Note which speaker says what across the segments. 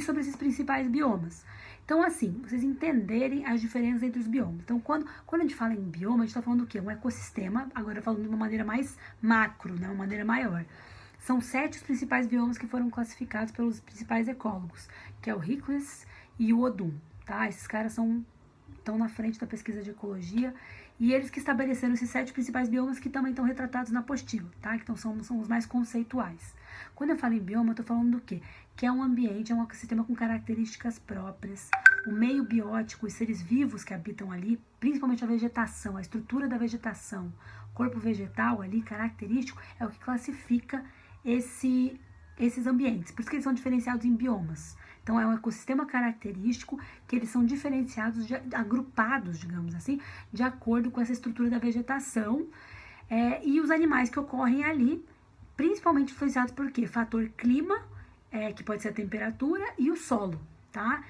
Speaker 1: sobre esses principais biomas. Então, assim, vocês entenderem as diferenças entre os biomas. Então, quando a gente fala em bioma, a gente está falando do quê? Um ecossistema, agora falando de uma maneira mais macro, né? Uma maneira maior. São 7 os principais biomas que foram classificados pelos principais ecólogos, que é o Ricles e o Odum, tá? Esses caras estão na frente da pesquisa de ecologia, e eles que estabeleceram esses 7 principais biomas que também estão retratados na apostila, tá? Então são os mais conceituais. Quando eu falo em bioma, eu tô falando do quê? Que é um ambiente, é um ecossistema com características próprias, o meio biótico, os seres vivos que habitam ali, principalmente a vegetação, a estrutura da vegetação, o corpo vegetal ali, característico, é o que classifica esses ambientes. Por isso que eles são diferenciados em biomas. Então, é um ecossistema característico que eles são diferenciados, agrupados, digamos assim, de acordo com essa estrutura da vegetação e os animais que ocorrem ali, principalmente influenciados por quê? Fator clima, que pode ser a temperatura, e o solo, tá?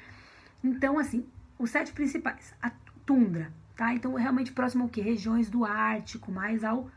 Speaker 1: Então, assim, os 7 principais. A tundra, tá? Então, realmente próximo ao quê? Regiões do Ártico, mais ao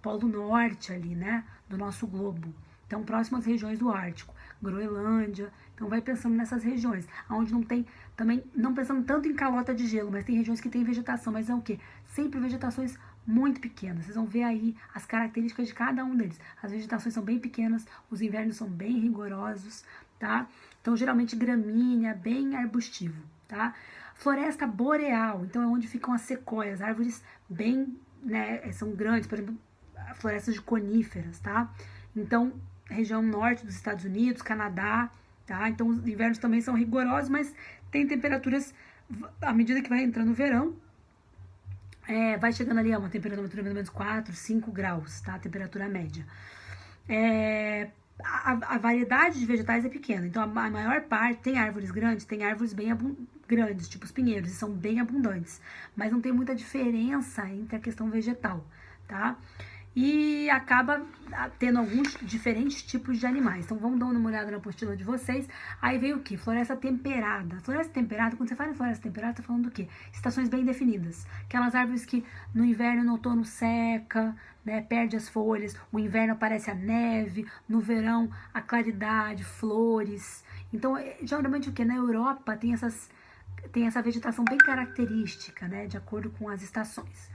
Speaker 1: Polo Norte ali, né? Do nosso globo. Então, próximo às regiões do Ártico. Groenlândia. Então, vai pensando nessas regiões. Onde não tem, também, não pensando tanto em calota de gelo, mas tem regiões que tem vegetação. Mas é o quê? Sempre vegetações muito pequenas. Vocês vão ver aí as características de cada um deles. As vegetações são bem pequenas, os invernos são bem rigorosos, tá? Então, geralmente, gramínea, bem arbustivo, tá? Floresta boreal, então é onde ficam as sequoias, árvores bem, né, são grandes, por exemplo, florestas de coníferas, tá? Então, região norte dos Estados Unidos, Canadá, tá? Então, os invernos também são rigorosos, mas tem temperaturas, à medida que vai entrando o verão, vai chegando ali a uma temperatura mais ou menos 4, 5 graus, tá? A temperatura média. A variedade de vegetais é pequena, então a maior parte tem árvores grandes, tem árvores bem grandes, tipo os pinheiros, e são bem abundantes, mas não tem muita diferença entre a questão vegetal, tá? E acaba tendo alguns diferentes tipos de animais. Então vamos dar uma olhada na apostila de vocês. Aí veio o que? Floresta temperada. Floresta temperada, quando você fala em floresta temperada, tá falando do quê? Estações bem definidas. Aquelas árvores que no inverno e no outono seca, né, perde as folhas, o inverno aparece a neve, no verão a claridade, flores. Então, geralmente o que? Na Europa tem essa vegetação bem característica, né, de acordo com as estações.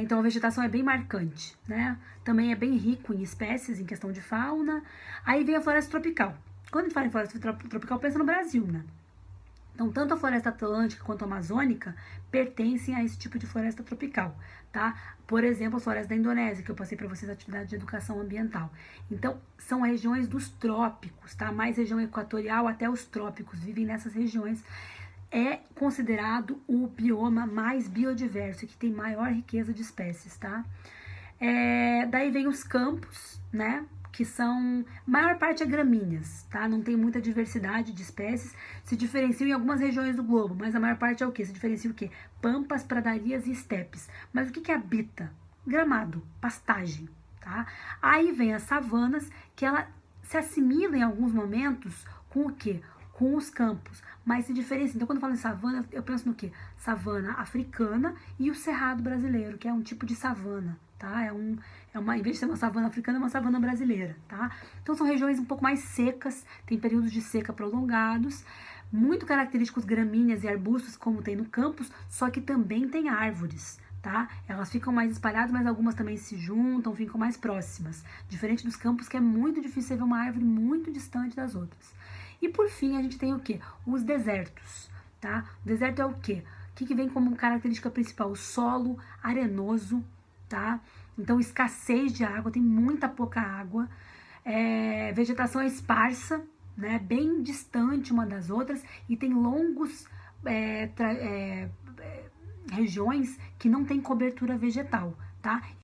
Speaker 1: Então a vegetação é bem marcante, né? Também é bem rico em espécies, em questão de fauna. Aí vem a floresta tropical. Quando a gente fala em floresta tropical, pensa no Brasil, né? Então, tanto a floresta atlântica quanto a amazônica pertencem a esse tipo de floresta tropical, tá? Por exemplo, a floresta da Indonésia, que eu passei para vocês a atividade de educação ambiental. Então, são regiões dos trópicos, tá? Mais região equatorial até os trópicos, vivem nessas regiões. É considerado o bioma mais biodiverso, que tem maior riqueza de espécies, tá? Daí vem os campos, né? Que são, maior parte é gramíneas, tá? Não tem muita diversidade de espécies, se diferenciam em algumas regiões do globo, mas a maior parte é o quê? Se diferencia o quê? Pampas, pradarias e estepes. Mas o que habita? Gramado, pastagem, tá? Aí vem as savanas, que ela se assimila em alguns momentos com o quê? Com os campos, mas se diferencia. Então, quando eu falo em savana, eu penso no quê? Savana africana e o cerrado brasileiro, que é um tipo de savana, tá? Em vez de ser uma savana africana, é uma savana brasileira, tá? Então, são regiões um pouco mais secas, tem períodos de seca prolongados, muito característicos gramíneas e arbustos, como tem no campus, só que também tem árvores, tá? Elas ficam mais espalhadas, mas algumas também se juntam, ficam mais próximas. Diferente dos campos, que é muito difícil você ver uma árvore muito distante das outras. E por fim, a gente tem o quê? Os desertos, tá? O deserto é o quê? O que vem como característica principal? O solo arenoso, tá? Então, escassez de água, tem muita pouca água. Vegetação esparsa, né? Bem distante uma das outras. E tem longos regiões que não tem cobertura vegetal, tá?